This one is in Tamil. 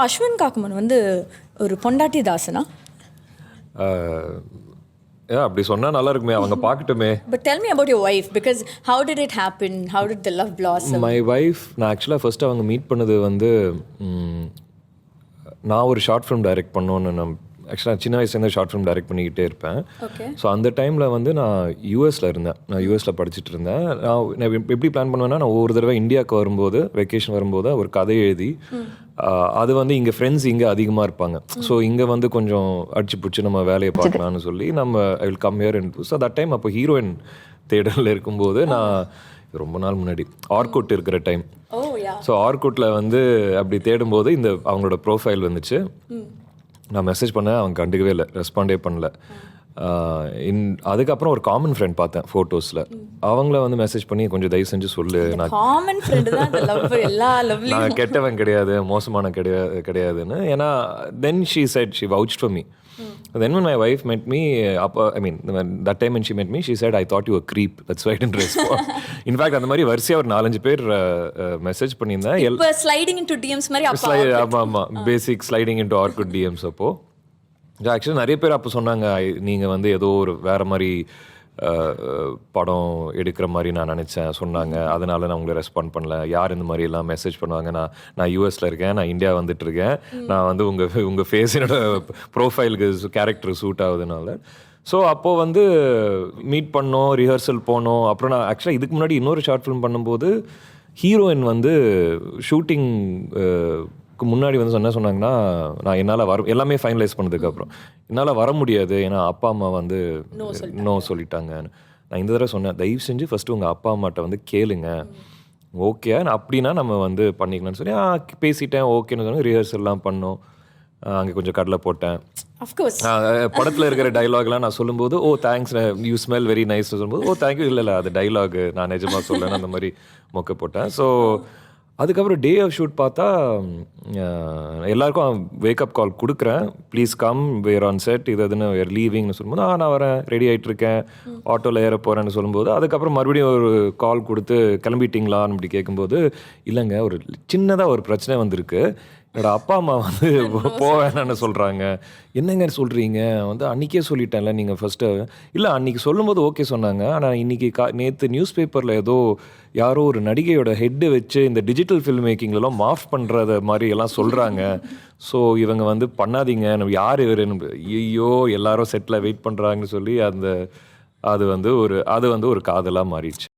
அஸ்வின் காக்குமன் வந்து ஒரு பொண்டாட்டி தாசனா? அப்படி சொன்னா நல்லா இருக்குமே, அவங்க பார்க்கட்டுமே. But tell me about your wife, because how did it happen, how did the love blossom? My wife, நான் ஆக்சுவலாக ஃபர்ஸ்ட் அவங்க மீட் பண்ணது வந்து நான் ஒரு ஷார்ட் ஃபிலிம் டைரக்ட் பண்ணோன்னு நான் ஆக்சுவலாக சின்ன வயசுலேருந்து ஷார்ட் ஃபிலிம் டைரக்ட் பண்ணிக்கிட்டே இருப்பேன். ஸோ அந்த டைமில் வந்து நான் யூஎஸில் இருந்தேன், நான் யூஎஸில் படிச்சுட்டு இருந்தேன். நான் எப்படி பிளான் பண்ணுவேன்னா, நான் ஒவ்வொரு தடவை இந்தியாவுக்கு வரும்போது, வெக்கேஷன் வரும்போது ஒரு கதை எழுதி அது வந்து இங்கே ஃப்ரெண்ட்ஸ் இங்கே அதிகமாக இருப்பாங்க. ஸோ இங்கே வந்து கொஞ்சம் அடிச்சு பிடிச்சி நம்ம வேலையை பார்க்கலான்னு சொல்லி நம்ம I will come here. And so that time அப்போ ஹீரோயின் தேடலில் இருக்கும்போது நான் ரொம்ப நாள் முன்னாடி ஆர்குட் இருக்கிற டைம். ஸோ ஆர்குட்டில் வந்து அப்படி தேடும்போது இந்த அவங்களோட ப்ரோஃபைல் வந்துச்சு. நான் மெசேஜ் பண்ணேன், அவங்க கண்டுக்கவே இல்லை, ரெஸ்பாண்டே பண்ணல. அதுக்கப்புறம் ஒரு காமன் ஃப்ரெண்ட் பார்த்தேன் ஃபோட்டோஸில், அவங்கள வந்து மெசேஜ் பண்ணி கொஞ்சம் தயவு செஞ்சு சொல்லு, நான் கெட்டவன் கிடையாது, மோசமான கிடையாதுன்னு. ஏன்னா then she said she vouched for me. Then when my wife met me, that time when she met me, she said, I thought you were a creep. That's why I didn't respond. In fact, அந்த மாதிரி வரிசையா ஒரு 4-5 பேர் மெசேஜ் பண்ணியிருந்தேன். இப்போ ஸ்லைடிங் இன்டு டிஎம்ஸ் மாதிரி அப்போ ஆமாம், பேசிக் ஸ்லைடிங் இன்டு ஆர்குட் டிஎம்ஸ். அப்போ ஆக்சுவலி நிறைய பேர் அப்போ சொன்னாங்க, நீங்கள் வந்து ஏதோ ஒரு வேறு மாதிரி படம் எடுக்கிற மாதிரி நான் நினச்சேன் சொன்னாங்க, அதனால நான் உங்களை ரெஸ்பாண்ட் பண்ணல. யார் இந்த மாதிரி எல்லாம் மெசேஜ் பண்ணுவாங்க, நான் யூஎஸில் இருக்கேன், நான் இந்தியா வந்துட்டு இருக்கேன், நான் வந்து உங்கள் ஃபேஸ் என்னோட ப்ரோஃபைலுக்கு கேரக்டர் சூட் ஆகுதுனால. ஸோ அப்போது வந்து மீட் பண்ணோம், ரிஹர்சல் போனோம். அப்புறம் நான் ஆக்சுவலாக இதுக்கு முன்னாடி இன்னொரு ஷார்ட் ஃபிலிம் பண்ணும்போது ஹீரோயின் வந்து ஷூட்டிங் முன்னாடி வந்து என்ன சொன்னாங்கன்னா, நான் என்னால் எல்லாமே ஃபைனலைஸ் பண்ணதுக்கப்புறம் என்னால் வர முடியாது, ஏன்னா அப்பா அம்மா வந்து நோ சொல்லிட்டாங்க. நான் இந்த தடவை சொன்னேன், தயவு செஞ்சு ஃபஸ்ட்டு உங்கள் அப்பா அம்மாட்ட வந்து கேளுங்க, ஓகே அப்படின்னா நம்ம வந்து பண்ணிக்கலாம்னு சொல்லி பேசிட்டேன். ஓகேன்னு சொன்னால் ரிஹர்சல்லாம் பண்ணோம், அங்கே கொஞ்சம் கடலை போட்டேன். படத்தில் இருக்கிற டைலாக்லாம் நான் சொல்லும்போது, oh thanks, you smell very nice சொல்லும்போது, ஓ தேங்க்யூ, இல்லை அது டைலாக், நான் நிஜமாக சொல்லணும், அந்த மாதிரி மொக்க போட்டேன். ஸோ அதுக்கப்புறம் டே ஆஃப் ஷூட் பார்த்தா எல்லாருக்கும் வேக்கப் கால் கொடுக்குறேன், please come, where on set, இதுன்னு வேர் லீவிங்னு சொல்லும்போது, நான் வரேன், ரெடி ஆகிட்டு இருக்கேன், ஆட்டோவில் ஏற போகிறேன்னு சொல்லும்போது, அதுக்கப்புறம் மறுபடியும் ஒரு கால் கொடுத்து கிளம்பிட்டிங்களான்னு அப்படி கேட்கும்போது, இல்லைங்க ஒரு சின்னதாக ஒரு பிரச்சனை வந்திருக்கு, என்னோட அப்பா அம்மா வந்து போவேன்னு சொல்கிறாங்க. என்னங்க சொல்கிறீங்க, வந்து அன்றைக்கே சொல்லிட்டேன்ல நீங்கள் ஃபஸ்ட்டு. இல்லை அன்றைக்கி சொல்லும்போது ஓகே சொன்னாங்க, ஆனால் இன்றைக்கி நேற்று நியூஸ் பேப்பரில் ஏதோ யாரோ ஒரு நடிகையோட ஹெட்டு வச்சு இந்த டிஜிட்டல் ஃபில்ம் மேக்கிங்லலாம் மாஃப் பண்ணுறத மாதிரி எல்லாம் சொல்கிறாங்க. ஸோ இவங்க வந்து பண்ணாதீங்க, நம்ம யார் இவர், ஐயோ எல்லாரும் செட்டில் வெயிட் பண்ணுறாங்கன்னு சொல்லி அது வந்து ஒரு காதலாக மாறிடுச்சு.